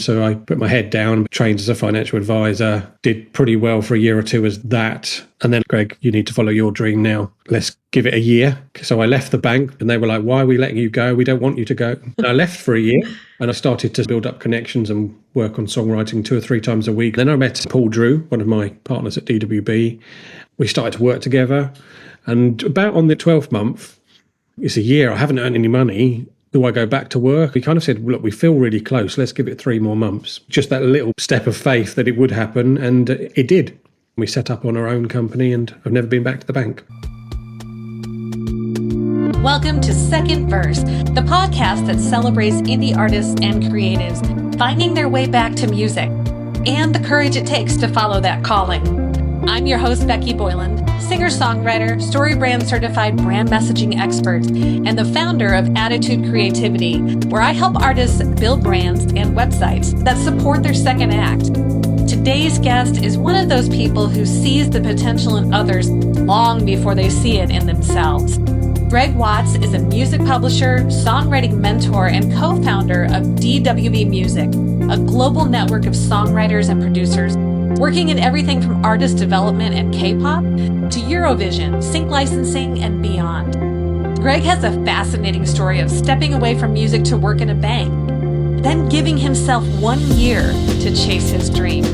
So I put my head down, trained as a financial advisor, did pretty well for a year or two as that. And then, Greg, you need to follow your dream now. Let's give it a year. So I left the bank and they were like, why are we letting you go? We don't want you to go. And I left for a year and I started to build up connections and work on songwriting 2 or 3 times a week. Then I met Paul Drew, one of my partners at DWB. We started to work together. And about on the 12th month, it's a year, I haven't earned any money. Do I go back to work? We kind of said, look, we feel really close. Let's give it 3 more months. Just that little step of faith that it would happen. And it did. We set up on our own company and I've never been back to the bank. Welcome to Second Verse, the podcast that celebrates indie artists and creatives finding their way back to music and the courage it takes to follow that calling. I'm your host, Becky Boyland, singer-songwriter, StoryBrand certified brand messaging expert, and the founder of Attitude Creativity, where I help artists build brands and websites that support their second act. Today's guest is one of those people who sees the potential in others long before they see it in themselves. Greig Watts is a music publisher, songwriting mentor, and co-founder of DWB Music, a global network of songwriters and producers working in everything from artist development and K-pop to Eurovision, sync licensing, and beyond. Greig has a fascinating story of stepping away from music to work in a bank, then giving himself 1 year to chase his dream.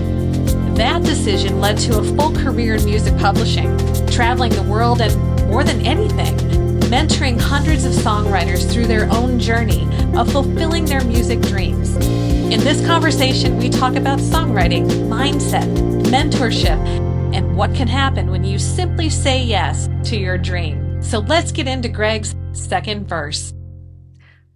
That decision led to a full career in music publishing, traveling the world and, more than anything, mentoring hundreds of songwriters through their own journey of fulfilling their music dreams. In this conversation, we talk about songwriting, mindset, mentorship, and what can happen when you simply say yes to your dream. So let's get into Greig's second verse.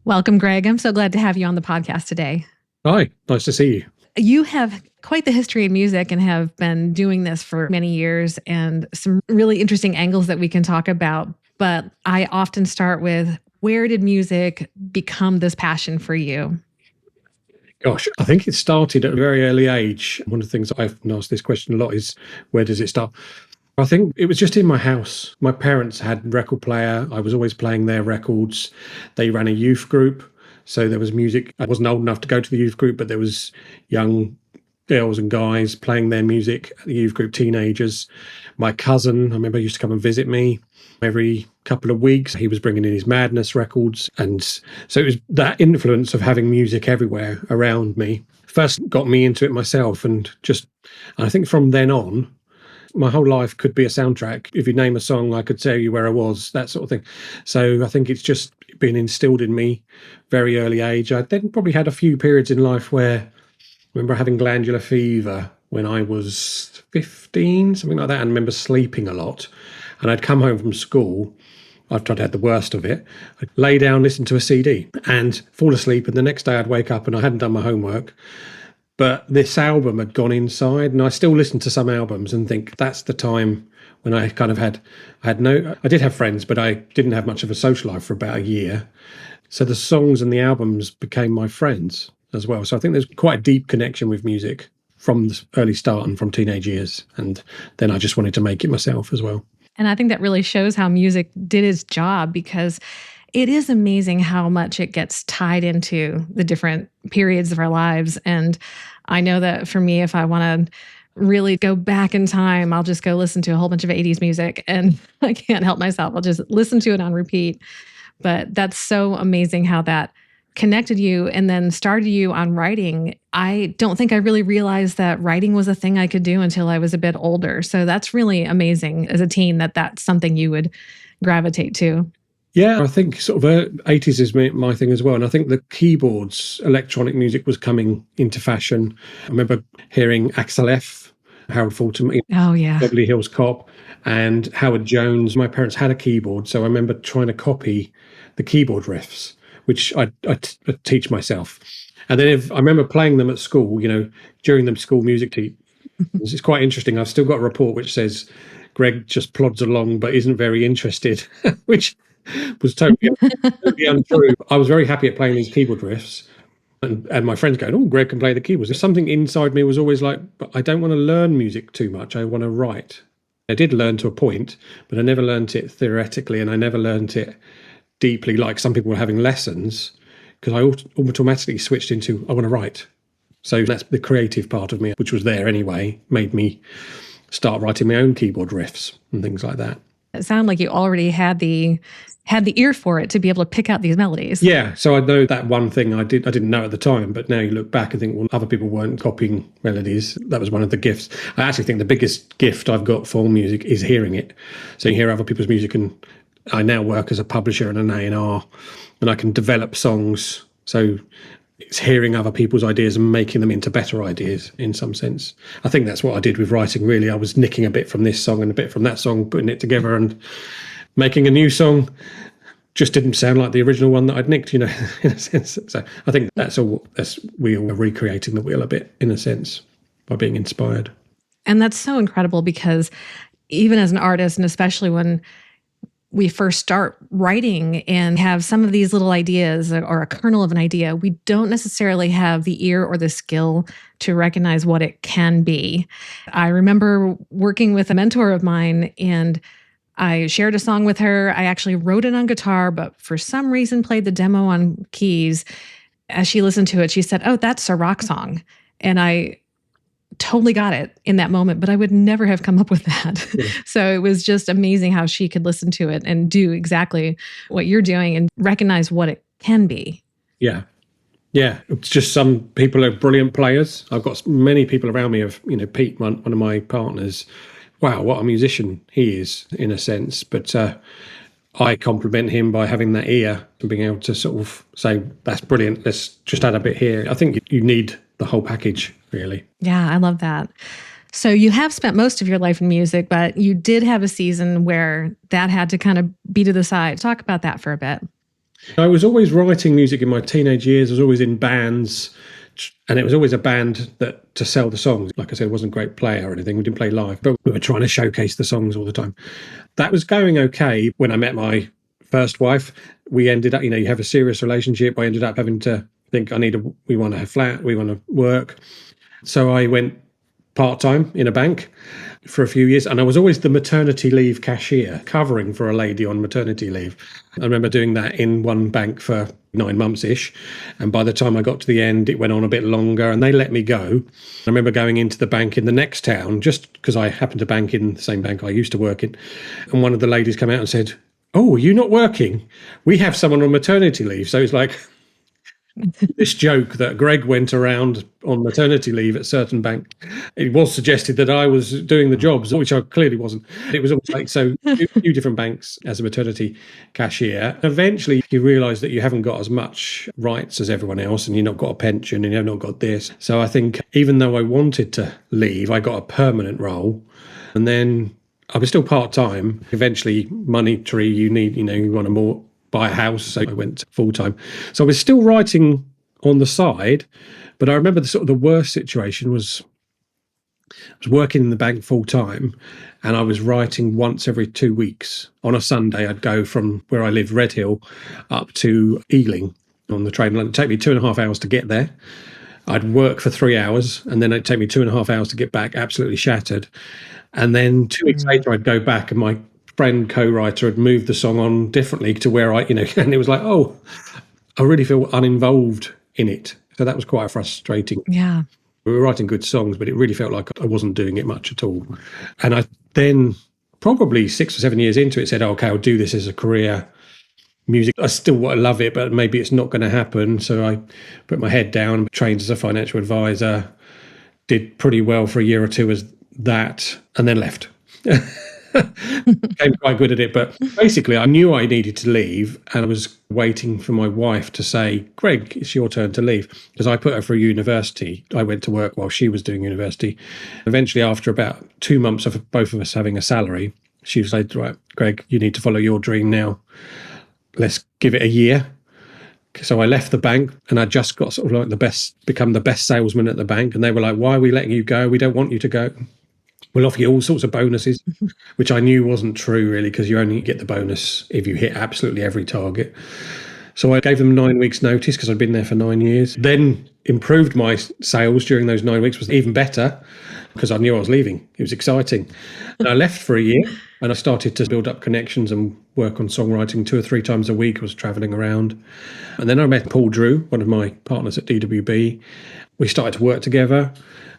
Welcome, Greig. I'm so glad to have you on the podcast today. Hi, nice to see you. You have quite the history in music and have been doing this for many years and some really interesting angles that we can talk about. But I often start with, where did music become this passion for you? Gosh, I think it started at a very early age. One of the things I've asked this question a lot is, where does it start? I think it was just in my house. My parents had a record player. I was always playing their records. They ran a youth group. So there was music. I wasn't old enough to go to the youth group, but there was young girls and guys playing their music at the youth group, teenagers. My cousin, I remember, used to come and visit me every couple of weeks. He was bringing in his Madness records. And so it was that influence of having music everywhere around me first got me into it myself. And I think from then on, my whole life could be a soundtrack. If you name a song, I could tell you where I was, that sort of thing. So I think it's just been instilled in me very early age. I then probably had a few periods in life where I remember having glandular fever when I was 15, something like that, and I remember sleeping a lot. And I'd come home from school after I'd had the worst of it. I'd lay down, listen to a CD and fall asleep. And the next day I'd wake up and I hadn't done my homework. But this album had gone inside, and I still listen to some albums and think that's the time when I kind of I did have friends, but I didn't have much of a social life for about a year. So the songs and the albums became my friends as well. So I think there's quite a deep connection with music from the early start and from teenage years. And then I just wanted to make it myself as well. And I think that really shows how music did its job, because it is amazing how much it gets tied into the different periods of our lives. And I know that for me, if I want to really go back in time, I'll just go listen to a whole bunch of 80s music and I can't help myself. I'll just listen to it on repeat. But that's so amazing how that connected you and then started you on writing. I don't think I really realized that writing was a thing I could do until I was a bit older. So that's really amazing as a teen that that's something you would gravitate to. Yeah, I think sort of 80s is my thing as well. And I think the keyboards, electronic music was coming into fashion. I remember hearing Axel F, Harold Fulton, Beverly Hills Cop, and Howard Jones. My parents had a keyboard, so I remember trying to copy the keyboard riffs, which I teach myself. And then I remember playing them at school, during the school music teach. It's quite interesting. I've still got a report which says Greig just plods along but isn't very interested, which was totally untrue. I was very happy at playing these keyboard riffs. And my friends going, oh, Greig can play the keyboards. There's something inside me was always like, but I don't want to learn music too much. I want to write. I did learn to a point, but I never learned it theoretically, and I never learned it deeply like some people were having lessons, because I automatically switched into, I want to write. So that's the creative part of me, which was there anyway, made me start writing my own keyboard riffs and things like that. It sounded like you already had the ear for it to be able to pick out these melodies. Yeah, so I know that one thing I didn't know at the time, but now you look back and think, well, other people weren't copying melodies. That was one of the gifts. I actually think the biggest gift I've got for music is hearing it. So you hear other people's music, and I now work as a publisher and an A&R, and I can develop songs. So it's hearing other people's ideas and making them into better ideas in some sense. I think that's what I did with writing, really. I was nicking a bit from this song and a bit from that song, putting it together and making a new song. Just didn't sound like the original one that I'd nicked, in a sense. So I think we all are recreating the wheel a bit, in a sense, by being inspired. And that's so incredible, because even as an artist, and especially when we first start writing and have some of these little ideas or a kernel of an idea, we don't necessarily have the ear or the skill to recognize what it can be. I remember working with a mentor of mine, and I shared a song with her. I actually wrote it on guitar, but for some reason played the demo on keys. As she listened to it, she said, "Oh, that's a rock song." And I totally got it in that moment, but I would never have come up with that. Yeah. So it was just amazing how she could listen to it and do exactly what you're doing and recognize what it can be. Yeah. Yeah. It's just some people are brilliant players. I've got many people around me of, Pete, one of my partners. Wow, what a musician he is, in a sense. But I compliment him by having that ear and being able to sort of say, that's brilliant, let's just add a bit here. I think you need the whole package, really. Yeah, I love that. So you have spent most of your life in music, but you did have a season where that had to kind of be to the side. Talk about that for a bit. I was always writing music in my teenage years. I was always in bands, and it was always a band that to sell the songs. Like I said, I wasn't a great player or anything. We didn't play live, but we were trying to showcase the songs all the time. That was going okay. When I met my first wife, we ended up, you have a serious relationship. I ended up having to think we want to have flat, we want to work. So I went part-time in a bank for a few years, and I was always the maternity leave cashier, covering for a lady on maternity leave. I remember doing that in one bank for 9 months-ish, and by the time I got to the end, it went on a bit longer, and they let me go. I remember going into the bank in the next town, just because I happened to bank in the same bank I used to work in, and one of the ladies came out and said, "Oh, are you not working? We have someone on maternity leave." So it's like this joke that Greg went around on maternity leave at certain bank. It was suggested that I was doing the jobs, which I clearly wasn't. It was almost like, so a few different banks as a maternity cashier. Eventually, you realise that you haven't got as much rights as everyone else, and you've not got a pension, and you've not got this. So I think even though I wanted to leave, I got a permanent role, and then I was still part-time. Eventually, monetary, you want to more buy a house, so I went full-time. So I was still writing on the side, but I remember the worst situation was I was working in the bank full-time, and I was writing once every 2 weeks. On a Sunday, I'd go from where I live, Redhill, up to Ealing on the train. It'd take me 2.5 hours to get there. I'd work for 3 hours, and then it'd take me 2.5 hours to get back, absolutely shattered. And then 2 weeks later, I'd go back, and my friend co-writer had moved the song on differently to where and it was like, oh, I really feel uninvolved in it. So that was quite frustrating. Yeah. We were writing good songs, but it really felt like I wasn't doing it much at all. And I then, probably 6 or 7 years into it, said, oh, okay, I'll do this as a career. Music, I still love it, but maybe it's not going to happen. So I put my head down, trained as a financial advisor, did pretty well for a year or two as that, and then left. Became quite good at it, but basically I knew I needed to leave, and I was waiting for my wife to say, Greg, it's your turn to leave, because I put her through university. I went to work while she was doing university. Eventually, after about 2 months of both of us having a salary, she said, right, Greg, you need to follow your dream now. Let's give it a year. So I left the bank, and I just got sort of like become the best salesman at the bank, and they were like, why are we letting you go? We don't want you to go. We'll offer you all sorts of bonuses, which I knew wasn't true, really, because you only get the bonus if you hit absolutely every target. So I gave them 9 weeks notice, because I'd been there for 9 years. Then improved my sales during those 9 weeks, was even better, because I knew I was leaving. It was exciting. And I left for a year, and I started to build up connections and work on songwriting 2 or 3 times a week. I was traveling around. And then I met Paul Drew, one of my partners at DWB. we started to work together.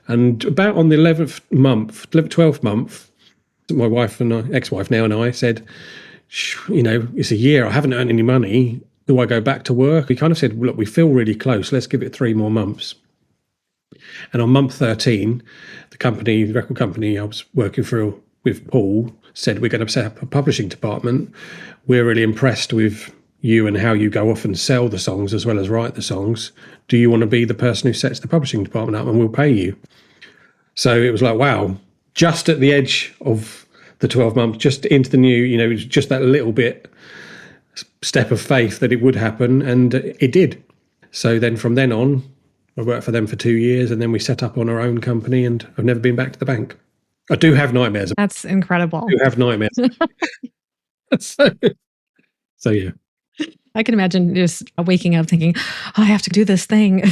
And about on the 12th month, my wife and ex-wife now and I said, it's a year, I haven't earned any money. Do I go back to work? We kind of said, look, we feel really close. Let's give it 3 more months. And on month 13, the record company I was working for with Paul said, we're going to set up a publishing department. We're really impressed with you and how you go off and sell the songs as well as write the songs. Do you want to be the person who sets the publishing department up, and we'll pay you? So it was like, wow, just at the edge of the 12 months, just into the new, just that little bit step of faith that it would happen, and it did. So then from then on, I worked for them for 2 years, and then we set up on our own company, and I've never been back to the bank. I do have nightmares. That's incredible. I do have nightmares. So yeah. I can imagine just waking up thinking, I have to do this thing.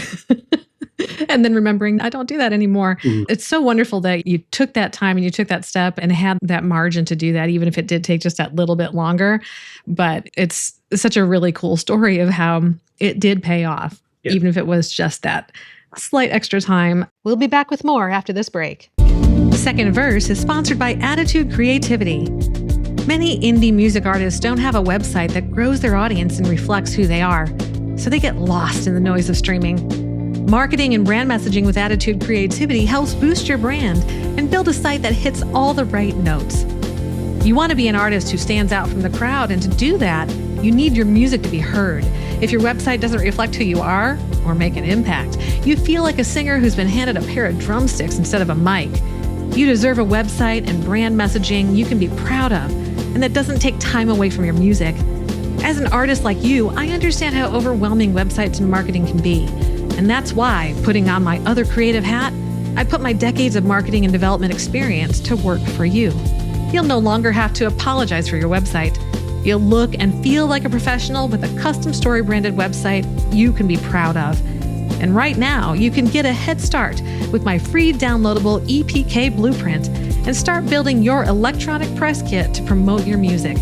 And then remembering, I don't do that anymore. It's so wonderful that you took that time and you took that step and had that margin to do that, even if it did take just that little bit longer. But it's such a really cool story of how it did pay off, even if it was just that slight extra time. We'll be back with more after this break. Second Verse is sponsored by Attitude Creativity. Many indie music artists don't have a website that grows their audience and reflects who they are, so they get lost in the noise of streaming. Marketing and brand messaging with Attitude Creativity helps boost your brand and build a site that hits all the right notes. You want to be an artist who stands out from the crowd, and to do that, you need your music to be heard. If your website doesn't reflect who you are or make an impact, you feel like a singer who's been handed a pair of drumsticks instead of a mic. You deserve a website and brand messaging you can be proud of, and that doesn't take time away from your music. As an artist like you, I understand how overwhelming websites and marketing can be. And that's why, putting on my other creative hat, I put my decades of marketing and development experience to work for you. You'll no longer have to apologize for your website. You'll look and feel like a professional with a custom story branded website you can be proud of. And right now, you can get a head start with my free downloadable EPK blueprint and start building your electronic press kit to promote your music.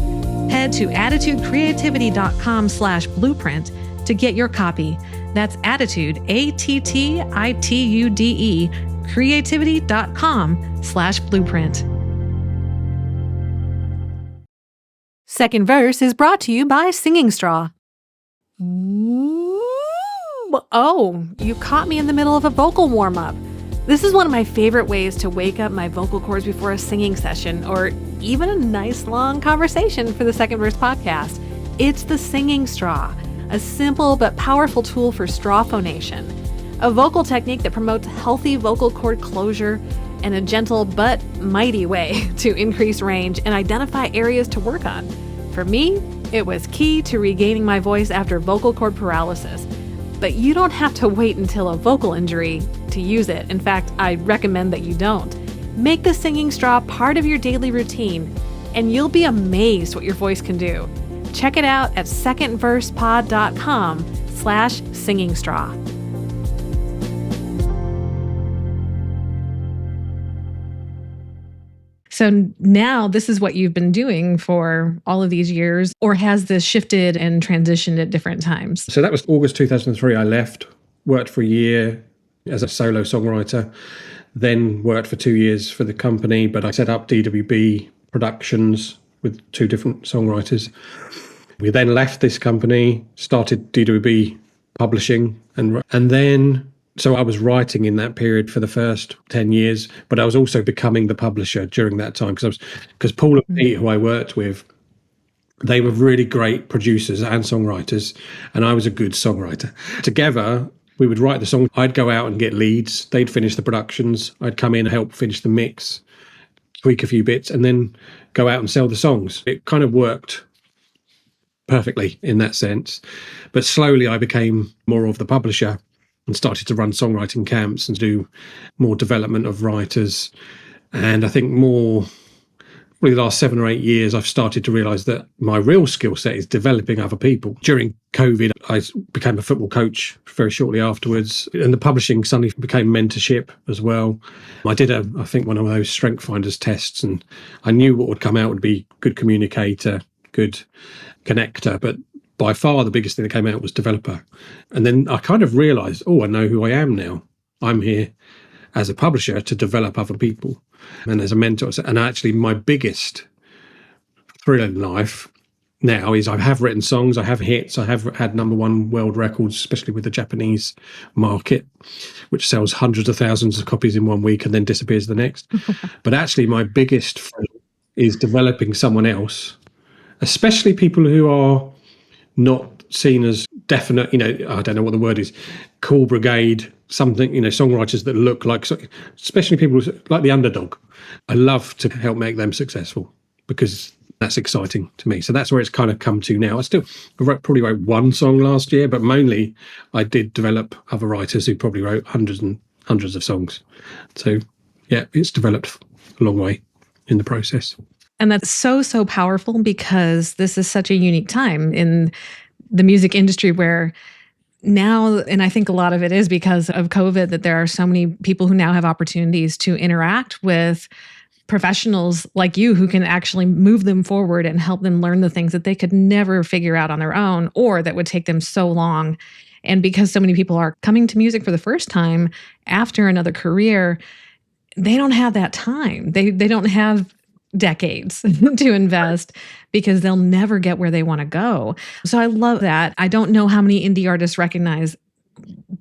Head to attitudecreativity.com/blueprint to get your copy. That's Attitude, ATTITUDE, creativity.com/blueprint. Second Verse is brought to you by Singing Straw. Oh, you caught me in the middle of a vocal warm-up. This is one of my favorite ways to wake up my vocal cords before a singing session, or even a nice long conversation for the Second Verse podcast. It's the Singing Straw, a simple but powerful tool for straw phonation, a vocal technique that promotes healthy vocal cord closure and a gentle but mighty way to increase range and identify areas to work on. For me, it was key to regaining my voice after vocal cord paralysis. But you don't have to wait until a vocal injury to use it. In fact, I recommend that you don't. Make the Singing Straw part of your daily routine, and you'll be amazed what your voice can do. Check it out at secondversepod.com/singing straw. So now this is what you've been doing for all of these years, or has this shifted and transitioned at different times? So that was August 2003. I left, worked for a year as a solo songwriter, then worked for 2 years for the company, but I set up DWB Productions with 2 different songwriters. We then left this company, started DWB Publishing, and then... So I was writing in that period for the first 10 years, but I was also becoming the publisher during that time because Paul and Pete, who I worked with, they were really great producers and songwriters, and I was a good songwriter. Together, we would write the song. I'd go out and get leads. They'd finish the productions. I'd come in and help finish the mix, tweak a few bits, and then go out and sell the songs. It kind of worked perfectly in that sense. But slowly I became more of the publisher and started to run songwriting camps and do more development of writers. And I think probably the last 7 or 8 years, I've started to realise that my real skill set is developing other people. During COVID, I became a football coach very shortly afterwards, and the publishing suddenly became mentorship as well. I did I think one of those Strength Finders tests, and I knew what would come out would be good communicator, good connector, but by far the biggest thing that came out was developer. And then I kind of realised, I know who I am now. I'm here as a publisher to develop other people and as a mentor. And actually, my biggest thrill in life now is I have written songs, I have hits, I have had #1 world records, especially with the Japanese market, which sells hundreds of thousands of copies in 1 week and then disappears the next. But actually, my biggest thrill is developing someone else, especially people who are not seen as definite, I don't know what the word is, cool brigade, something, songwriters that look like, especially people like the underdog. I love to help make them successful because that's exciting to me. So that's where it's kind of come to now. I probably wrote 1 song last year, but mainly I did develop other writers who probably wrote hundreds and hundreds of songs. So yeah, it's developed a long way in the process. And that's so, so powerful because this is such a unique time in the music industry where now, and I think a lot of it is because of COVID, that there are so many people who now have opportunities to interact with professionals like you who can actually move them forward and help them learn the things that they could never figure out on their own or that would take them so long. And because so many people are coming to music for the first time after another career, they don't have that time. They don't have decades to invest because they'll never get where they want to go. So I love that. I don't know how many indie artists recognize,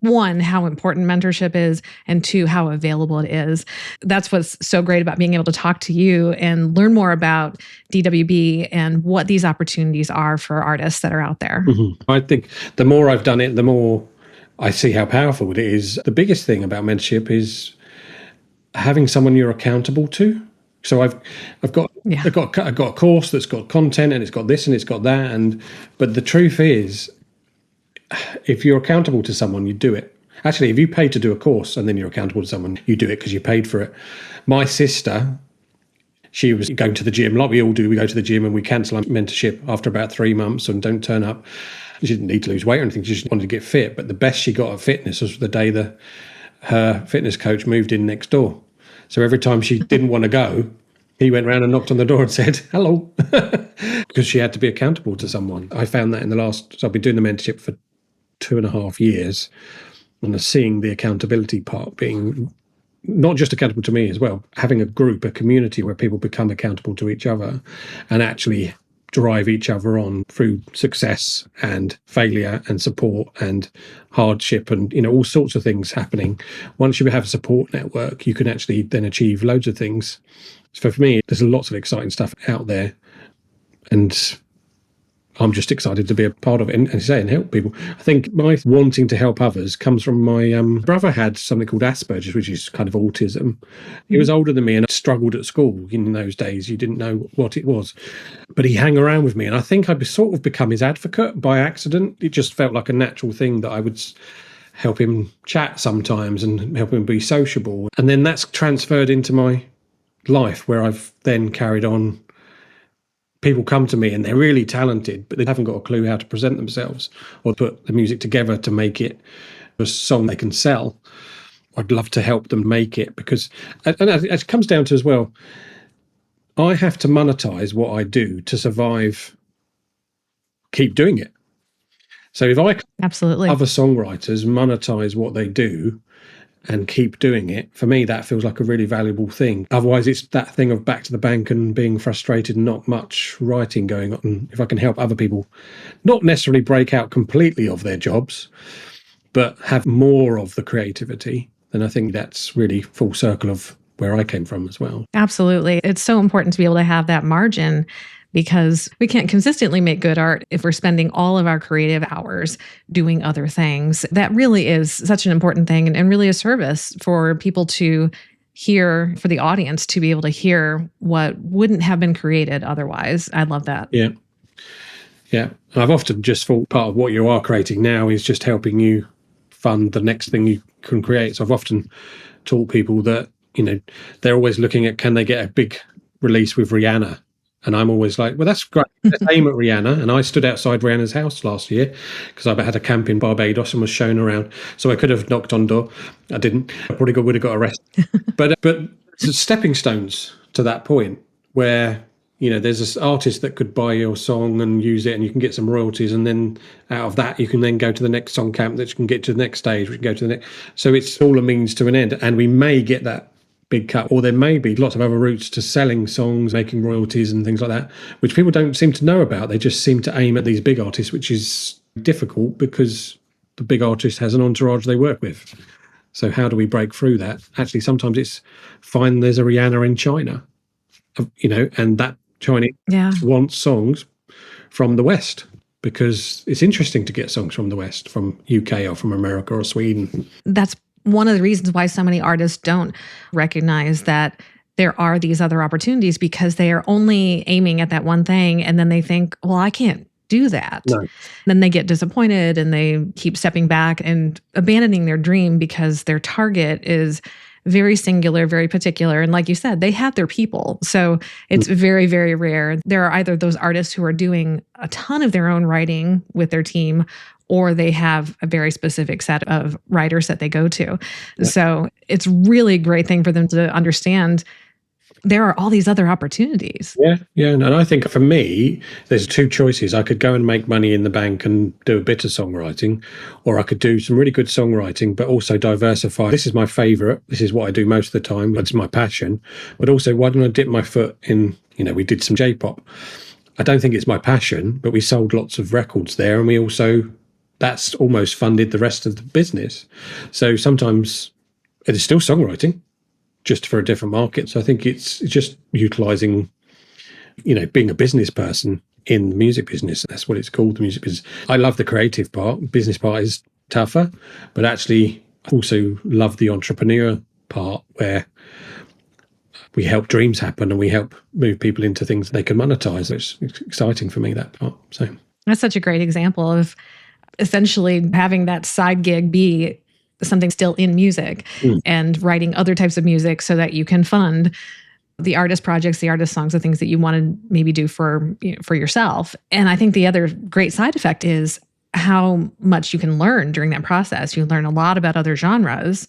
1, how important mentorship is, and 2, how available it is. That's what's so great about being able to talk to you and learn more about DWB and what these opportunities are for artists that are out there. Mm-hmm. I think the more I've done it, the more I see how powerful it is. The biggest thing about mentorship is having someone you're accountable to. So I've got a course that's got content and it's got this and it's got that, but the truth is, if you're accountable to someone, you do it. Actually, if you pay to do a course and then you're accountable to someone, you do it because you paid for it. My sister, she was going to the gym, like we all do. We go to the gym and we cancel our mentorship after about 3 months and don't turn up. She didn't need to lose weight or anything. She just wanted to get fit. But the best she got at fitness was the day that her fitness coach moved in next door. So every time she didn't want to go, he went round and knocked on the door and said, hello, because she had to be accountable to someone. I found that so I've been doing the mentorship for 2.5 years, and seeing the accountability part being not just accountable to me as well, having a group, a community where people become accountable to each other and actually drive each other on through success and failure and support and hardship and all sorts of things happening. Once you have a support network, you can actually then achieve loads of things. So for me, there's lots of exciting stuff out there, and I'm just excited to be a part of it and help people. I think my wanting to help others comes from my brother had something called Asperger's, which is kind of autism. He was older than me and struggled at school. In those days, you didn't know what it was. But he hung around with me, and I think I'd sort of become his advocate by accident. It just felt like a natural thing that I would help him chat sometimes and help him be sociable. And then that's transferred into my life, where I've then carried on. People come to me and they're really talented, but they haven't got a clue how to present themselves or put the music together to make it a song they can sell. I'd love to help them make it, because and it comes down to as well, I have to monetize what I do to survive, keep doing it. So if I Absolutely. other songwriters monetize what they do and keep doing it, for me, that feels like a really valuable thing. Otherwise, it's that thing of back to the bank and being frustrated and not much writing going on. If I can help other people not necessarily break out completely of their jobs, but have more of the creativity, then I think that's really full circle of where I came from as well. Absolutely. It's so important to be able to have that margin, because we can't consistently make good art if we're spending all of our creative hours doing other things. That really is such an important thing, and really a service for people to hear, for the audience to be able to hear what wouldn't have been created otherwise. I love that. Yeah. Yeah. And I've often just thought part of what you are creating now is just helping you fund the next thing you can create. So I've often taught people that, they're always looking at, can they get a big release with Rihanna? And I'm always like, well, that's great. Let's aim at Rihanna. And I stood outside Rihanna's house last year because I had a camp in Barbados and was shown around. So I could have knocked on door. I didn't. I probably would have got arrested. But stepping stones to that point where, there's this artist that could buy your song and use it and you can get some royalties, and then out of that you can then go to the next song camp that you can get to the next stage, we can go to the next. So it's all a means to an end, and we may get that big cut, or there may be lots of other routes to selling songs, making royalties and things like that, which people don't seem to know about. They just seem to aim at these big artists, which is difficult because the big artist has an entourage they work with. So how do we break through that? Actually, sometimes it's fine. There's a Rihanna in China, and that Chinese wants songs from the West, because it's interesting to get songs from the West, from UK or from America or Sweden. That's one of the reasons why so many artists don't recognize that there are these other opportunities, because they are only aiming at that one thing. And then they think, well, I can't do that. No. Then they get disappointed and they keep stepping back and abandoning their dream because their target is very singular, very particular. And like you said, they have their people. So it's very, very rare. There are either those artists who are doing a ton of their own writing with their team, or they have a very specific set of writers that they go to. Yeah. So it's really a great thing for them to understand there are all these other opportunities. Yeah. And I think for me, there's two choices. I could go and make money in the bank and do a bit of songwriting, or I could do some really good songwriting, but also diversify. This is my favorite. This is what I do most of the time. It's my passion. But also, why don't I dip my foot in, we did some J-pop. I don't think it's my passion, but we sold lots of records there. And we also, that's almost funded the rest of the business. So sometimes it is still songwriting, just for a different market. So I think it's just utilizing, being a business person in the music business. That's what it's called, the music business. I love the creative part. Business part is tougher, but actually I also love the entrepreneur part, where we help dreams happen and we help move people into things they can monetize. It's exciting for me, that part. So that's such a great example of essentially having that side gig be something still in music and writing other types of music so that you can fund the artist projects, the artist songs, the things that you want to maybe do for yourself. And I think the other great side effect is how much you can learn during that process. You learn a lot about other genres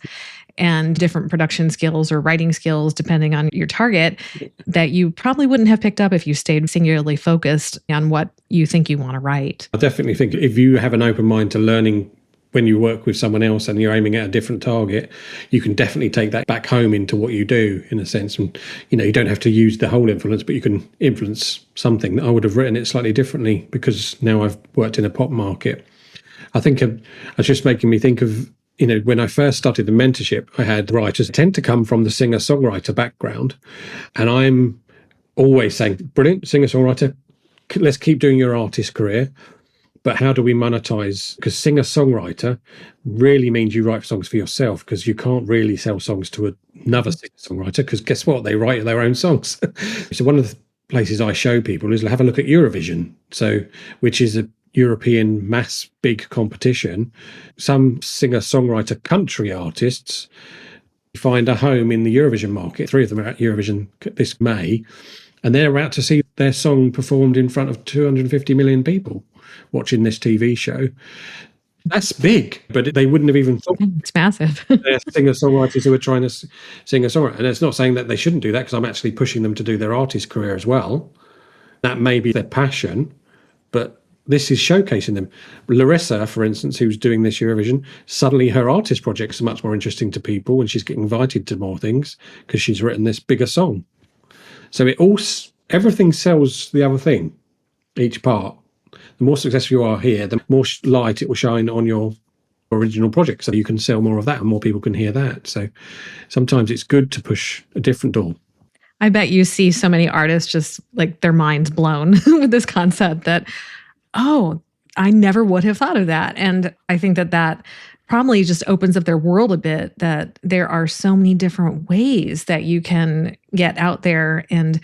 and different production skills or writing skills, depending on your target, that you probably wouldn't have picked up if you stayed singularly focused on what you think you want to write. I definitely think if you have an open mind to learning when you work with someone else and you're aiming at a different target, you can definitely take that back home into what you do, in a sense. And, you don't have to use the whole influence, but you can influence something. I would have written it slightly differently because now I've worked in a pop market. I think it's just making me think of, when I first started the mentorship, I had writers tend to come from the singer-songwriter background. And I'm always saying, brilliant, singer-songwriter, let's keep doing your artist career. But how do we monetize? Because singer-songwriter really means you write songs for yourself, because you can't really sell songs to another singer-songwriter, because guess what? They write their own songs. So one of the places I show people is have a look at Eurovision, which is a European mass big competition. Some singer-songwriter country artists find a home in the Eurovision market. 3 of them are at Eurovision this May, and they're out to see their song performed in front of 250 million people watching this TV show. That's big, but they wouldn't have even thought. It's massive. They're singer-songwriters who are trying to sing a song. And it's not saying that they shouldn't do that, because I'm actually pushing them to do their artist career as well. That may be their passion, but this is showcasing them. Larissa, for instance, who's doing this Eurovision, suddenly her artist projects are much more interesting to people, and she's getting invited to more things because she's written this bigger song. So everything sells the other thing, each part. The more successful you are here, the more light it will shine on your original project, so you can sell more of that and more people can hear that. So sometimes it's good to push a different door. I bet you see so many artists just like their minds blown with this concept that, oh, I never would have thought of that. And I think that probably just opens up their world a bit, that there are so many different ways that you can get out there and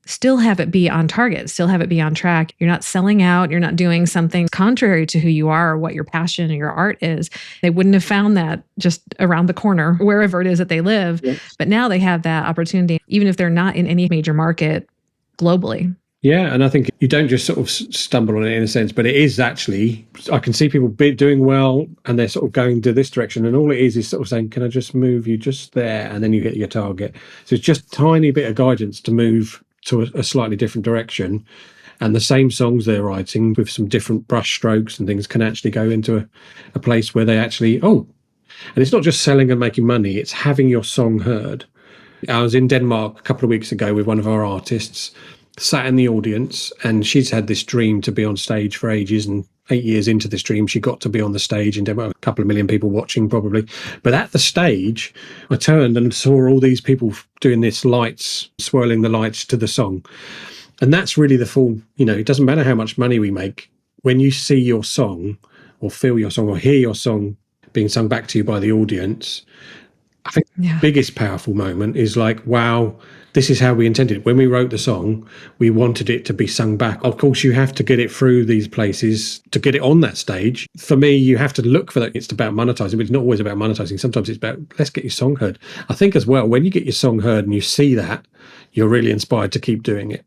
still have it be on target, still have it be on track. You're not selling out. You're not doing something contrary to who you are or what your passion or your art is. They wouldn't have found that just around the corner, wherever it is that they live. Yes. But now they have that opportunity, even if they're not in any major market globally. Yeah, and I think you don't just sort of stumble on it in a sense, but it is actually, I can see people doing well and they're sort of going to this direction, and all it is sort of saying, can I just move you just there? And then you hit your target. So it's just a tiny bit of guidance to move to a slightly different direction. And the same songs they're writing with some different brush strokes and things can actually go into a place where they actually, and it's not just selling and making money, it's having your song heard. I was in Denmark a couple of weeks ago with one of our artists, sat in the audience, and she's had this dream to be on stage for ages, and 8 years into this dream, she got to be on the stage in Denmark, a couple of million people watching probably. But at the stage, I turned and saw all these people doing this lights, swirling the lights to the song. And that's really the full, it doesn't matter how much money we make. When you see your song or feel your song or hear your song being sung back to you by the audience, I think the biggest powerful moment is like, wow, this is how we intended it. When we wrote the song, we wanted it to be sung back. Of course, you have to get it through these places to get it on that stage. For me, you have to look for that. It's about monetizing, but it's not always about monetizing. Sometimes it's about, let's get your song heard. I think as well, when you get your song heard and you see that, you're really inspired to keep doing it.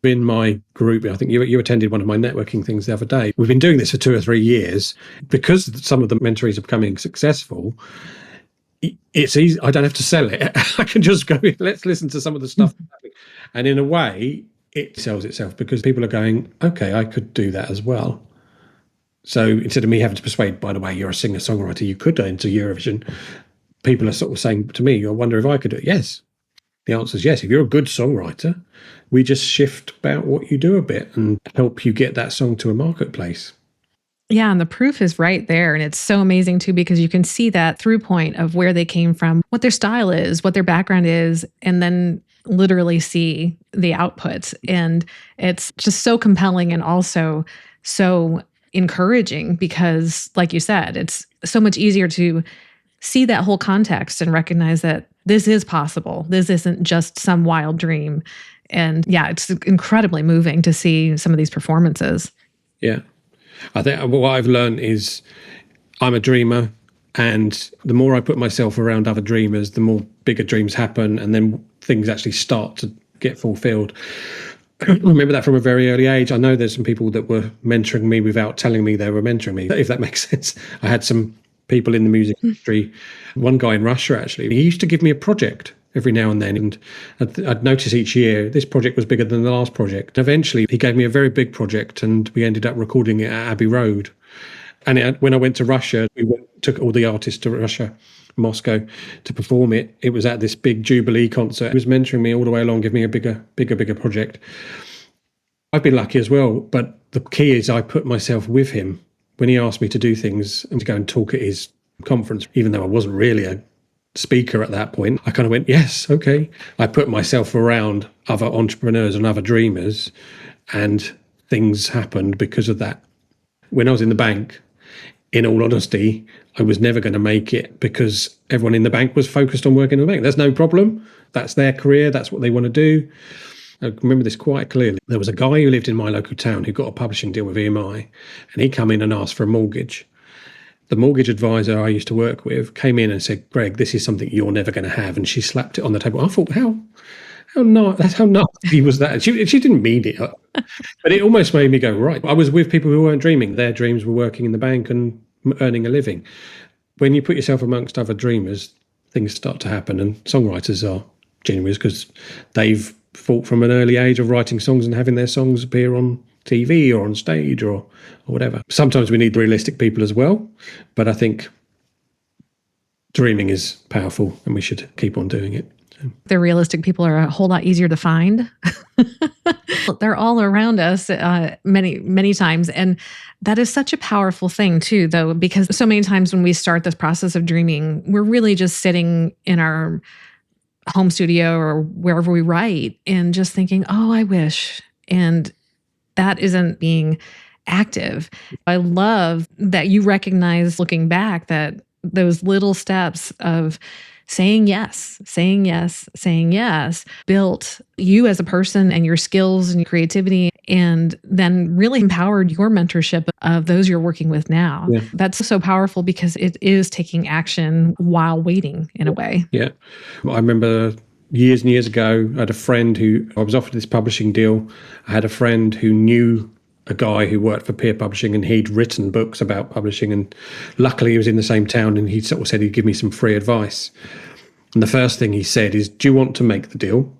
In my group, I think you attended one of my networking things the other day. We've been doing this for 2 or 3 years. Because some of the mentorees are becoming successful, it's easy. I don't have to sell it. I can just go in, let's listen to some of the stuff. And in a way, it sells itself because people are going, okay, I could do that as well. So instead of me having to persuade, by the way, you're a singer-songwriter, you could go into Eurovision, people are sort of saying to me, I wonder if I could do it. Yes. The answer is yes. If you're a good songwriter, we just shift about what you do a bit and help you get that song to a marketplace. Yeah, and the proof is right there. And it's so amazing too, because you can see that through point of where they came from, what their style is, what their background is, and then literally see the outputs. And it's just so compelling and also so encouraging because, like you said, it's so much easier to see that whole context and recognize that this is possible. This isn't just some wild dream. And yeah, it's incredibly moving to see some of these performances. Yeah. I think what I've learned is I'm a dreamer, and the more I put myself around other dreamers, the more bigger dreams happen, and then things actually start to get fulfilled. I remember that from a very early age. I know there's some people that were mentoring me without telling me they were mentoring me, if that makes sense. I had some people in the music industry, one guy in Russia actually, he used to give me a project every now and then, and I'd notice each year this project was bigger than the last project. Eventually he gave me a very big project and we ended up recording it at Abbey Road. And when I went to Russia, took all the artists to Russia, Moscow, to perform it. It was at this big Jubilee concert. He was mentoring me all the way along, giving me a bigger project. I've been lucky as well, but the key is I put myself with him. When he asked me to do things and to go and talk at his conference, even though I wasn't really a speaker at that point, I kind of went, yes, okay. I put myself around other entrepreneurs and other dreamers, and things happened because of that. When I was in the bank, in all honesty, I was never going to make it because everyone in the bank was focused on working in the bank. There's no problem. That's their career. That's what they want to do. I remember this quite clearly. There was a guy who lived in my local town who got a publishing deal with EMI, and he came in and asked for a mortgage. The mortgage advisor I used to work with came in and said, Greg, this is something you're never going to have. And she slapped it on the table. I thought, how nasty was that? She didn't mean it. But it almost made me go, right. I was with people who weren't dreaming. Their dreams were working in the bank and earning a living. When you put yourself amongst other dreamers, things start to happen. And songwriters are genuine because they've fought from an early age of writing songs and having their songs appear on TV or on stage or whatever. Sometimes we need realistic people as well, but I think dreaming is powerful and we should keep on doing it. The realistic people are a whole lot easier to find. They're all around us many times. And that is such a powerful thing too, though, because so many times when we start this process of dreaming, we're really just sitting in our home studio or wherever we write and just thinking, oh, I wish. And that isn't being active. I love that you recognize looking back that those little steps of saying yes built you as a person and your skills and your creativity, and then really empowered your mentorship of those you're working with now. Yeah. That's so powerful because it is taking action while waiting in a way. Yeah. I remember years and years ago, I had a friend who, I was offered this publishing deal. I had a friend who knew a guy who worked for Peer Publishing and he'd written books about publishing, and luckily he was in the same town and he sort of said he'd give me some free advice. And the first thing he said is, do you want to make the deal?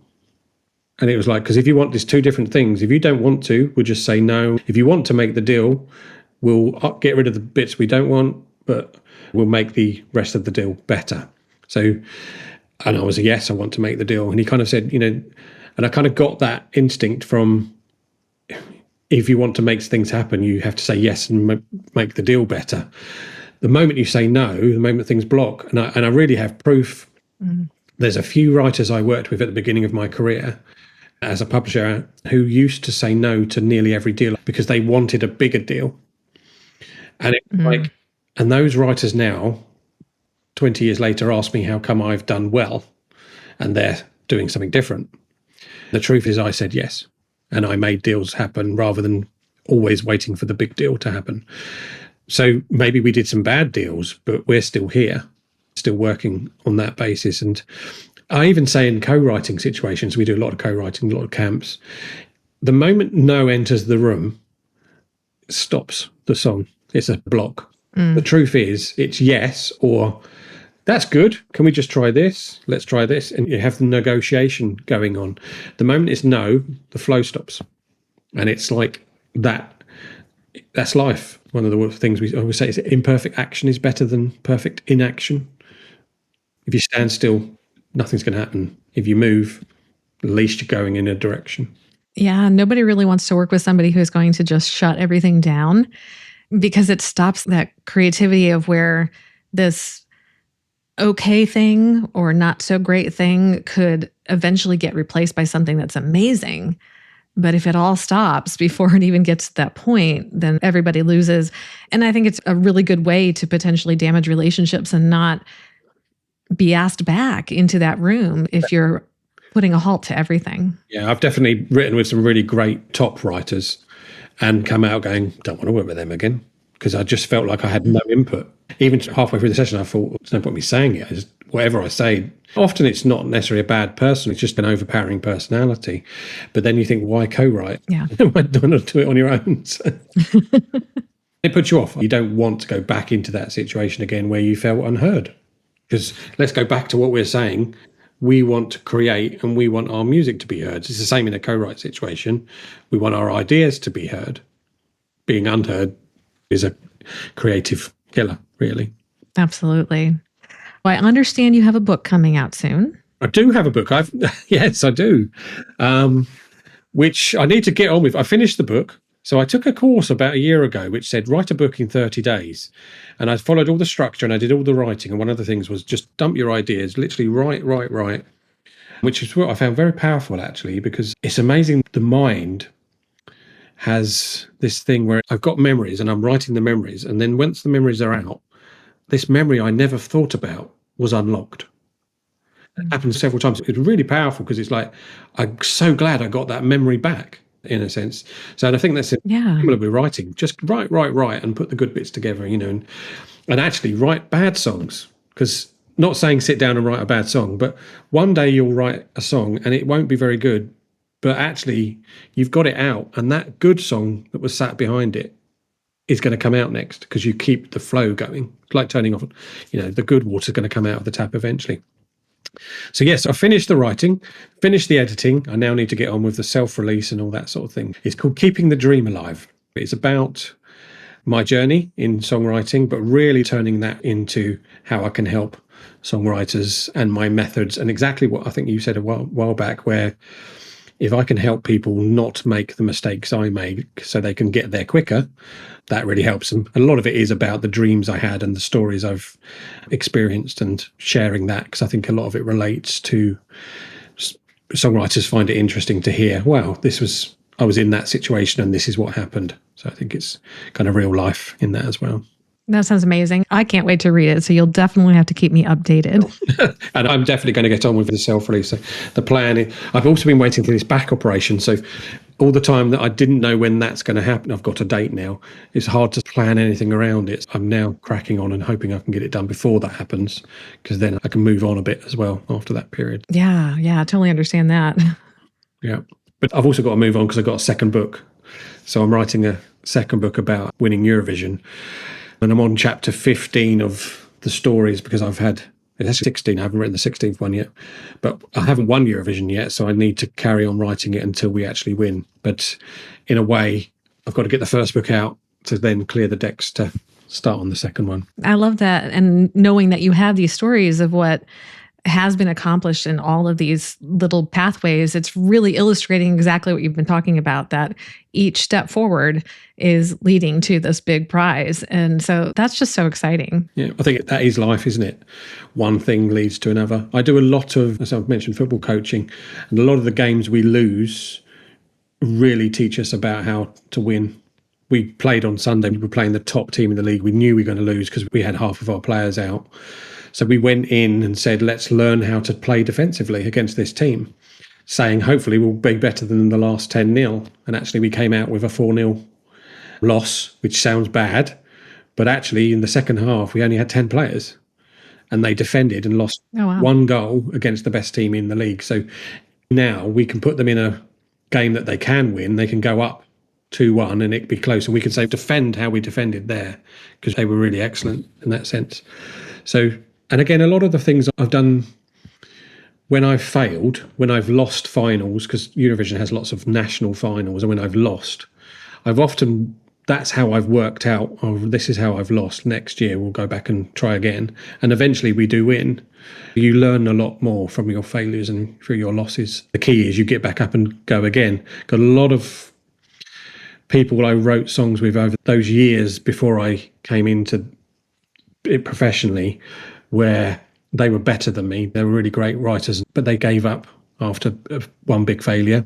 And it was like, because if you want these two different things, if you don't want to, we'll just say no. If you want to make the deal, we'll get rid of the bits we don't want, but we'll make the rest of the deal better. So, and I was a yes, I want to make the deal. And he kind of said, and I kind of got that instinct from, if you want to make things happen, you have to say yes and make the deal better. The moment you say no, the moment things block, and I really have proof. There's a few writers I worked with at the beginning of my career as a publisher who used to say no to nearly every deal because they wanted a bigger deal. And it was like, and those writers now, 20 years later, ask me how come I've done well and they're doing something different. The truth is I said yes, and I made deals happen rather than always waiting for the big deal to happen. So maybe we did some bad deals, but we're still here, still working on that basis. And I even say in co-writing situations, we do a lot of co-writing, a lot of camps. The moment no enters the room, it stops the song. It's a block. The truth is it's yes, or that's good. Can we just try this? Let's try this. And you have the negotiation going on. The moment it's no, the flow stops. And it's like that. That's life. One of the things we always say is imperfect action is better than perfect inaction. If you stand still, nothing's going to happen. If you move, at least you're going in a direction. Yeah, nobody really wants to work with somebody who's going to just shut everything down, because it stops that creativity of where this okay thing or not so great thing could eventually get replaced by something that's amazing. But if it all stops before it even gets to that point, then everybody loses. And I think it's a really good way to potentially damage relationships and not be asked back into that room if you're putting a halt to everything. Yeah, I've definitely written with some really great top writers and come out going, don't want to work with them again, because I just felt like I had no input. Even halfway through the session, I thought, there's no point me saying it. Whatever I say, often it's not necessarily a bad person, it's just an overpowering personality. But then you think, why co-write? Yeah. Why not do it on your own? So it puts you off. You don't want to go back into that situation again where you felt unheard. Because let's go back to what we're saying. We want to create and we want our music to be heard. It's the same in a co-write situation. We want our ideas to be heard. Being unheard is a creative killer, really. Absolutely. Well, I understand you have a book coming out soon. I do have a book. Yes, I do. Which I need to get on with. I finished the book. So I took a course about a year ago which said write a book in 30 days. And I followed all the structure and I did all the writing. And one of the things was just dump your ideas, literally write, which is what I found very powerful, actually, because it's amazing. The mind has this thing where I've got memories and I'm writing the memories. And then once the memories are out, this memory I never thought about was unlocked. It happened several times. It's really powerful because it's like, I'm so glad I got that memory back, in a sense. So I think that's similar with writing. Just write, and put the good bits together, and actually write bad songs. Because not saying sit down and write a bad song, but one day you'll write a song and it won't be very good, but actually you've got it out, and that good song that was sat behind it is going to come out next because you keep the flow going. It's like turning off, the good water is going to come out of the tap eventually. So yes, I finished the writing, finished the editing. I now need to get on with the self-release and all that sort of thing. It's called Keeping the Dream Alive. It's about my journey in songwriting, but really turning that into how I can help songwriters and my methods, and exactly what I think you said a while back, where if I can help people not make the mistakes I made so they can get there quicker, that really helps them. And a lot of it is about the dreams I had and the stories I've experienced and sharing that, because I think a lot of it relates to songwriters find it interesting to hear, wow, I was in that situation and this is what happened. So I think it's kind of real life in that as well. That sounds amazing. I can't wait to read it. So you'll definitely have to keep me updated. And I'm definitely going to get on with the self-release. So the plan is, I've also been waiting for this back operation. So all the time that I didn't know when that's going to happen, I've got a date now. It's hard to plan anything around it. I'm now cracking on and hoping I can get it done before that happens, because then I can move on a bit as well after that period. Yeah, I totally understand that. Yeah. But I've also got to move on because I've got a second book. So I'm writing a second book about winning Eurovision. And I'm on chapter 15 of the stories because I've had It's actually 16. I haven't written the 16th one yet, but I haven't won Eurovision yet, so I need to carry on writing it until we actually win. But in a way, I've got to get the first book out to then clear the decks to start on the second one. I love that. And knowing that you have these stories of what has been accomplished in all of these little pathways, it's really illustrating exactly what you've been talking about, that each step forward is leading to this big prize. And so that's just so exciting. Yeah, I think that is life, isn't it? One thing leads to another. I do a lot of, as I've mentioned, football coaching, and a lot of the games we lose really teach us about how to win. We played on Sunday, we were playing the top team in the league. We knew we were going to lose because we had half of our players out. So we went in and said, let's learn how to play defensively against this team, saying hopefully we'll be better than the last 10-0. And actually we came out with a 4-0 loss, which sounds bad. But actually in the second half, we only had 10 players and they defended and lost one goal against the best team in the league. So now we can put them in a game that they can win. They can go up 2-1 and it'd be close. And we can say defend how we defended there because they were really excellent in that sense. So, and again, a lot of the things I've done when I've failed, when I've lost finals, because Eurovision has lots of national finals, and when I've lost, I've often, that's how I've worked out, oh, this is how I've lost. Next year, we'll go back and try again. And eventually we do win. You learn a lot more from your failures and through your losses. The key is you get back up and go again. Got a lot of people I wrote songs with over those years before I came into it professionally, where they were better than me. They were really great writers, but they gave up after one big failure.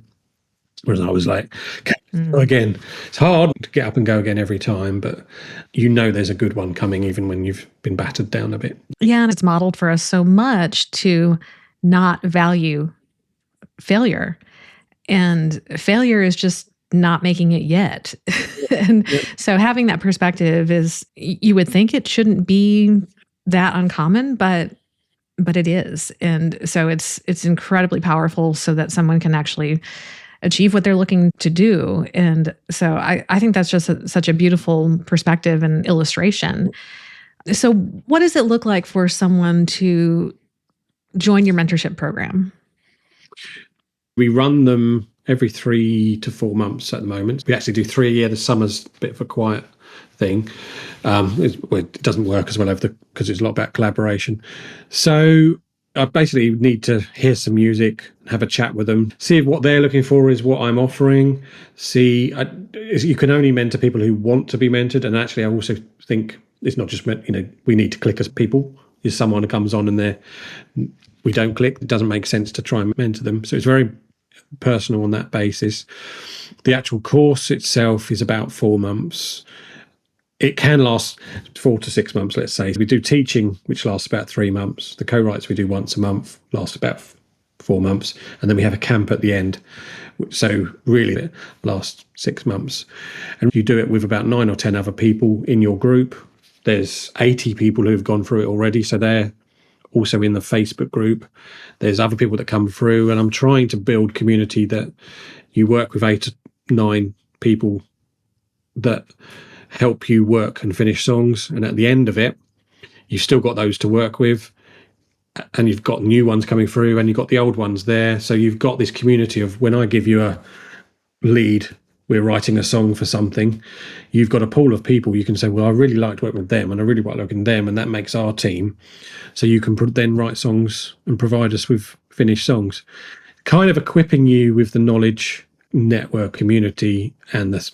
Whereas I was like, go again. It's hard to get up and go again every time, but you know there's a good one coming even when you've been battered down a bit. Yeah, and it's modeled for us so much to not value failure. And failure is just not making it yet. And so having that perspective is, you would think it shouldn't be that uncommon, but it is. And so it's incredibly powerful so that someone can actually achieve what they're looking to do. And so I think that's just such a beautiful perspective and illustration. So what does it look like for someone to join your mentorship program? We run them every 3 to 4 months at the moment. We actually do 3 a year. The summer's a bit of a quiet thing. It doesn't work as well because it's a lot about collaboration. So I basically need to hear some music, have a chat with them, see if what they're looking for is what I'm offering. You can only mentor people who want to be mentored. And actually, I also think it's not just, we need to click as people. If someone comes on and we don't click, it doesn't make sense to try and mentor them. So it's very personal on that basis. The actual course itself is about 4 months. It can last 4 to 6 months, let's say. We do teaching, which lasts about 3 months. The co-writes we do once a month, lasts about 4 months. And then we have a camp at the end. So really it lasts 6 months. And you do it with about 9 or 10 other people in your group. There's 80 people who've gone through it already. So they're also in the Facebook group. There's other people that come through. And I'm trying to build community that you work with 8 to 9 people that help you work and finish songs. And at the end of it, you've still got those to work with, and you've got new ones coming through, and you've got the old ones there. So you've got this community of, when I give you a lead, we're writing a song for something, you've got a pool of people you can say, well, I really liked working with them and I really like working with them, and that makes our team. So you can then write songs and provide us with finished songs, kind of equipping you with the knowledge, network, community, and the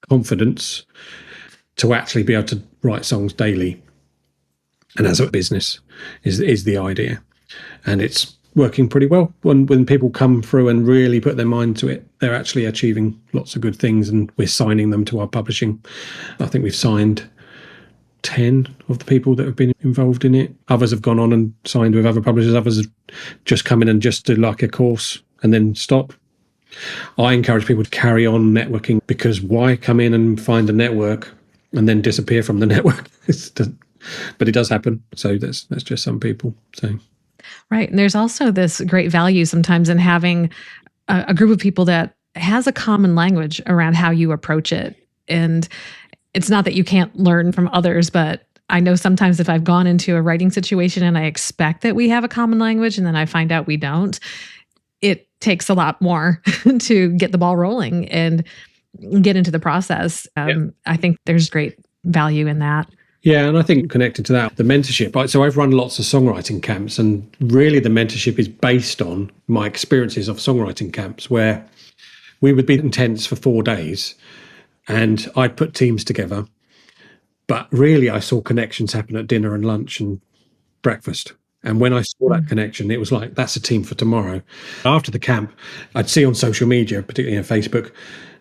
confidence to actually be able to write songs daily. And as a business is the idea. And it's working pretty well. When people come through and really put their mind to it, they're actually achieving lots of good things, and we're signing them to our publishing. I think we've signed 10 of the people that have been involved in it. Others have gone on and signed with other publishers. Others have just come in and just do like a course and then stop. I encourage people to carry on networking, because why come in and find a network and then disappear from the network? But it does happen. So that's just some people. So right. And there's also this great value sometimes in having a group of people that has a common language around how you approach it. And it's not that you can't learn from others, but I know sometimes if I've gone into a writing situation and I expect that we have a common language and then I find out we don't, it takes a lot more to get the ball rolling and get into the process. I think there's great value in that. Yeah, and I think connected to that, the mentorship. So I've run lots of songwriting camps, and really the mentorship is based on my experiences of songwriting camps where we would be intense for 4 days and I'd put teams together. But really, I saw connections happen at dinner and lunch and breakfast. And when I saw that connection, it was like, that's a team for tomorrow. After the camp, I'd see on social media, particularly on Facebook,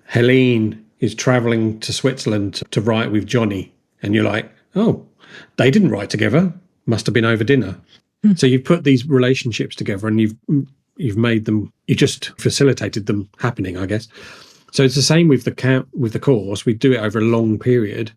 Helene is traveling to Switzerland to write with Johnny. And you're like, oh, they didn't write together. Must have been over dinner. So you've put these relationships together and you've made them, you just facilitated them happening, I guess. So it's the same with the camp, with the course. We do it over a long period.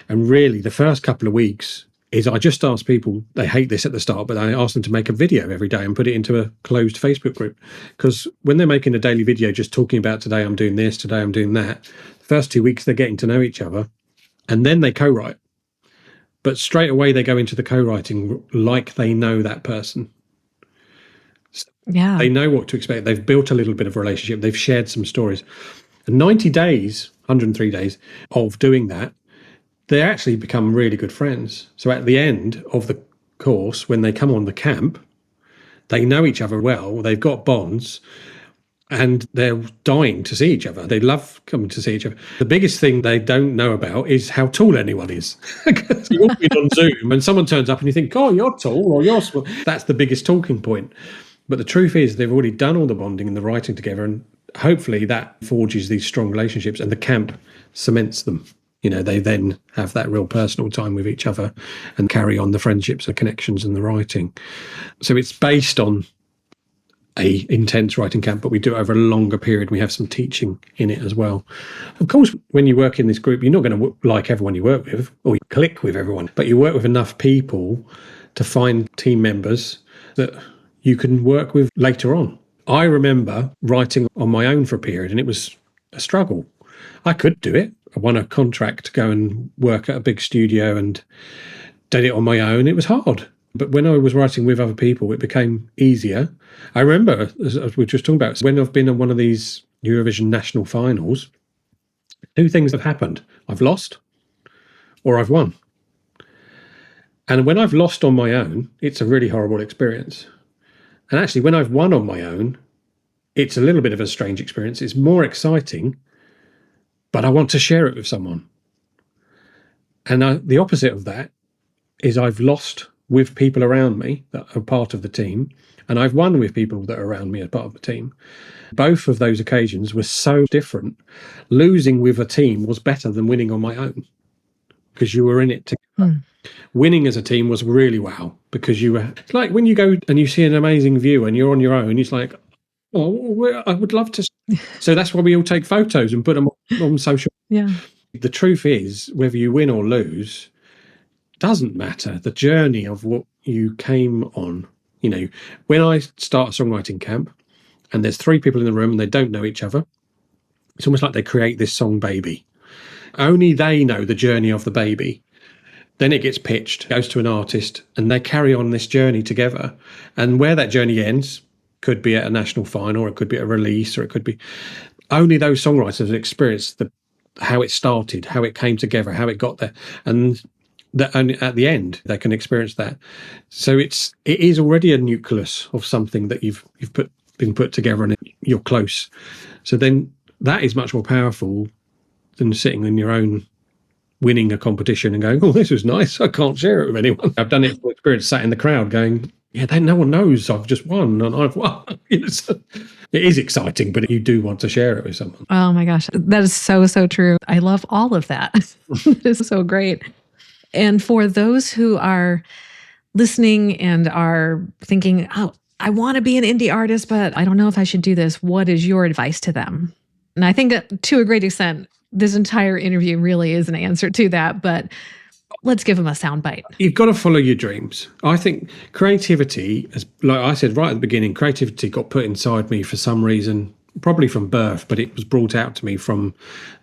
And really, the first couple of weeks is I just ask people, they hate this at the start, but I ask them to make a video every day and put it into a closed Facebook group. Because when they're making a daily video just talking about today I'm doing this, today I'm doing that, the first 2 weeks they're getting to know each other and then they co-write. But straight away they go into the co-writing like they know that person. Yeah. They know what to expect. They've built a little bit of a relationship. They've shared some stories. 90 days, 103 days of doing that, they actually become really good friends. So at the end of the course, when they come on the camp, they know each other well, they've got bonds, and they're dying to see each other. They love coming to see each other. The biggest thing they don't know about is how tall anyone is. Because you walk in on Zoom and someone turns up and you think, oh, you're tall or you're small. That's the biggest talking point. But the truth is they've already done all the bonding and the writing together, and hopefully that forges these strong relationships and the camp cements them. They then have that real personal time with each other and carry on the friendships and connections and the writing. So it's based on a intense writing camp, but we do it over a longer period. We have some teaching in it as well. Of course, when you work in this group, you're not going to like everyone you work with or you click with everyone, but you work with enough people to find team members that you can work with later on. I remember writing on my own for a period and it was a struggle. I could do it. I won a contract to go and work at a big studio and did it on my own. It was hard. But when I was writing with other people, it became easier. I remember, as we were just talking about, when I've been on one of these Eurovision national finals, 2 things have happened. I've lost or I've won. And when I've lost on my own, it's a really horrible experience. And actually, when I've won on my own, it's a little bit of a strange experience. It's more exciting, but I want to share it with someone. And the opposite of that is I've lost with people around me that are part of the team, and I've won with people that are around me as part of the team. Both of those occasions were so different. Losing with a team was better than winning on my own because you were in it together. Winning as a team was really wow, because it's like when you go and you see an amazing view and you're on your own, it's like, oh, I would love to. So that's why we all take photos and put them on social. Yeah. The truth is, whether you win or lose doesn't matter. The journey of what you came on. When I start a songwriting camp and there's 3 people in the room and they don't know each other, it's almost like they create this song baby. Only they know the journey of the baby. Then it gets pitched, goes to an artist, and they carry on this journey together. And where that journey ends could be at a national final, or it could be a release, or it could be only those songwriters have experienced how it started, how it came together, how it got there. And at the end, they can experience that. So it is already a nucleus of something that you've been put together and you're close. So then that is much more powerful than sitting in your own winning a competition and going, oh, this was nice. I can't share it with anyone. I've done it for experience, sat in the crowd going, yeah, no one knows I've just won and I've won. So it is exciting, but you do want to share it with someone. Oh my gosh, that is so, so true. I love all of that. It is so great. And for those who are listening and are thinking, oh, I want to be an indie artist, but I don't know if I should do this, what is your advice to them? And I think that to a great extent, this entire interview really is an answer to that, but let's give them a soundbite. You've got to follow your dreams. I think creativity, like I said right at the beginning, creativity got put inside me for some reason probably from birth, but it was brought out to me from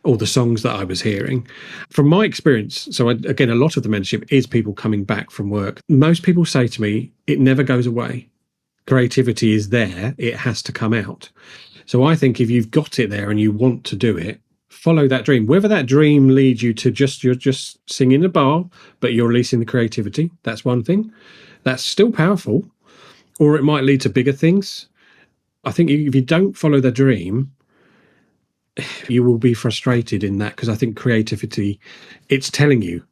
all the songs that I was hearing. From my experience, so again, a lot of the mentorship is people coming back from work. Most people say to me, it never goes away. Creativity is there, it has to come out. So I think if you've got it there and you want to do it, follow that dream. Whether that dream leads you to you're just singing a bar, but you're releasing the creativity, that's one thing. That's still powerful. Or it might lead to bigger things. I think if you don't follow the dream, you will be frustrated in that, because I think creativity, it's telling you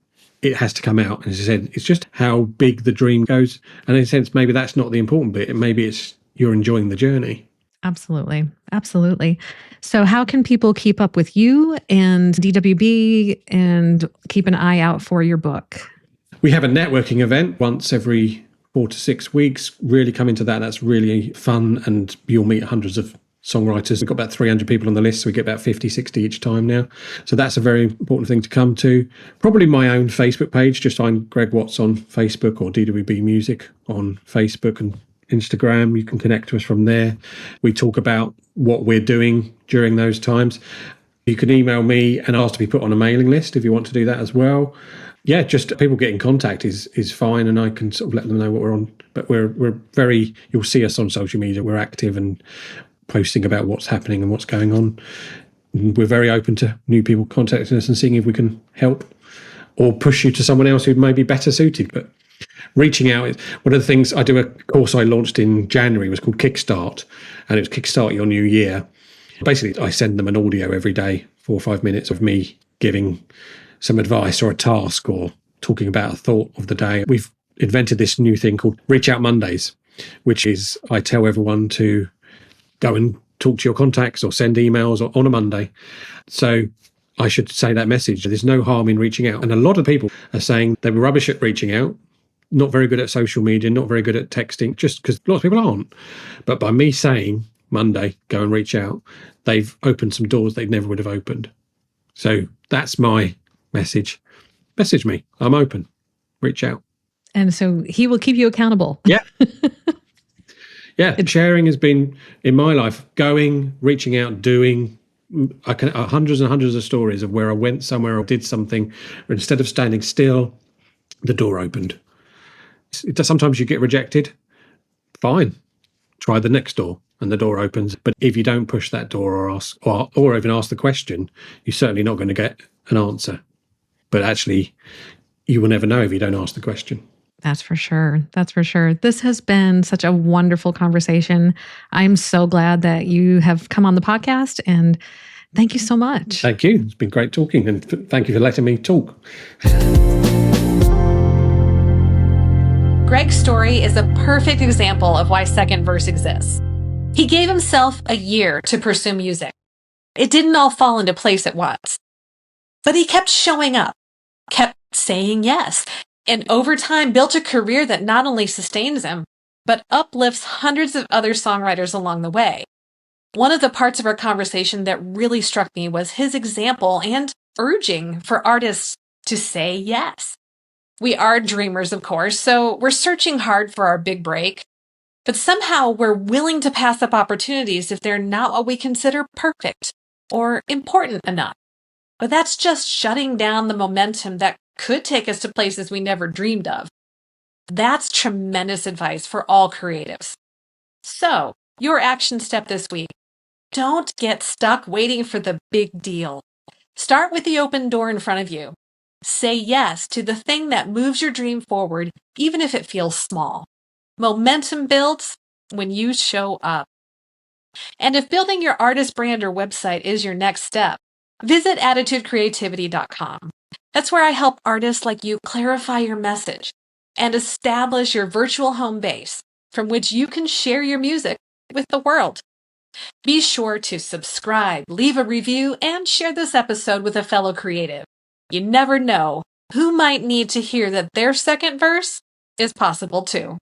it has to come out. And as I said, it's just how big the dream goes. And in a sense, maybe that's not the important bit. Maybe it's you're enjoying the journey. Absolutely. Absolutely. So how can people keep up with you and DWB and keep an eye out for your book? We have a networking event once every 4 to 6 weeks. Really come into that. That's really fun. And you'll meet hundreds of songwriters. We've got about 300 people on the list, so we get about 50, 60 each time now. So that's a very important thing to come to. Probably my own Facebook page. Just find Greig Watts on Facebook or DWB Music on Facebook and Instagram. You can connect to us from there. We talk about what we're doing during those times. You can email me and ask to be put on a mailing list if you want to do that as well. Yeah, just people get in contact is fine, and I can sort of let them know what we're on. But we're very, you'll see us on social media. We're active and posting about what's happening and what's going on. And we're very open to new people contacting us and seeing if we can help or push you to someone else who may be better suited. But reaching out is one of the things. I do a course I launched in January, it was called Kickstart, and it was Kickstart Your New Year. Basically, I send them an audio every day, 4 or 5 minutes of me giving some advice or a task or talking about a thought of the day. We've invented this new thing called Reach Out Mondays, which is I tell everyone to go and talk to your contacts or send emails on a Monday. So I should say that message. There's no harm in reaching out. And a lot of people are saying they were rubbish at reaching out, not very good at social media, not very good at texting, just because lots of people aren't. But by me saying Monday, go and reach out, they've opened some doors they never would have opened. So that's my message. Message me. I'm open. Reach out. And so he will keep you accountable. Yeah. Yeah. Sharing has been in my life, going, reaching out, doing. I can hundreds and hundreds of stories of where I went somewhere or did something, or instead of standing still, the door opened. Sometimes you get rejected. Fine. Try the next door and the door opens. But if you don't push that door or ask or even ask the question, you're certainly not going to get an answer. But actually, you will never know if you don't ask the question. That's for sure. That's for sure. This has been such a wonderful conversation. I'm so glad that you have come on the podcast, and thank you so much. Thank you. It's been great talking, and thank you for letting me talk. Greig's story is a perfect example of why Second Verse exists. He gave himself a year to pursue music. It didn't all fall into place at once. But he kept showing up, kept saying yes, and over time built a career that not only sustains him, but uplifts hundreds of other songwriters along the way. One of the parts of our conversation that really struck me was his example and urging for artists to say yes. We are dreamers, of course, so we're searching hard for our big break, but somehow we're willing to pass up opportunities if they're not what we consider perfect or important enough. But that's just shutting down the momentum that could take us to places we never dreamed of. That's tremendous advice for all creatives. So, your action step this week: don't get stuck waiting for the big deal. Start with the open door in front of you. Say yes to the thing that moves your dream forward, even if it feels small. Momentum builds when you show up. And if building your artist brand or website is your next step, visit attitudecreativity.com. That's where I help artists like you clarify your message and establish your virtual home base from which you can share your music with the world. Be sure to subscribe, leave a review, and share this episode with a fellow creative. You never know who might need to hear that their second verse is possible too.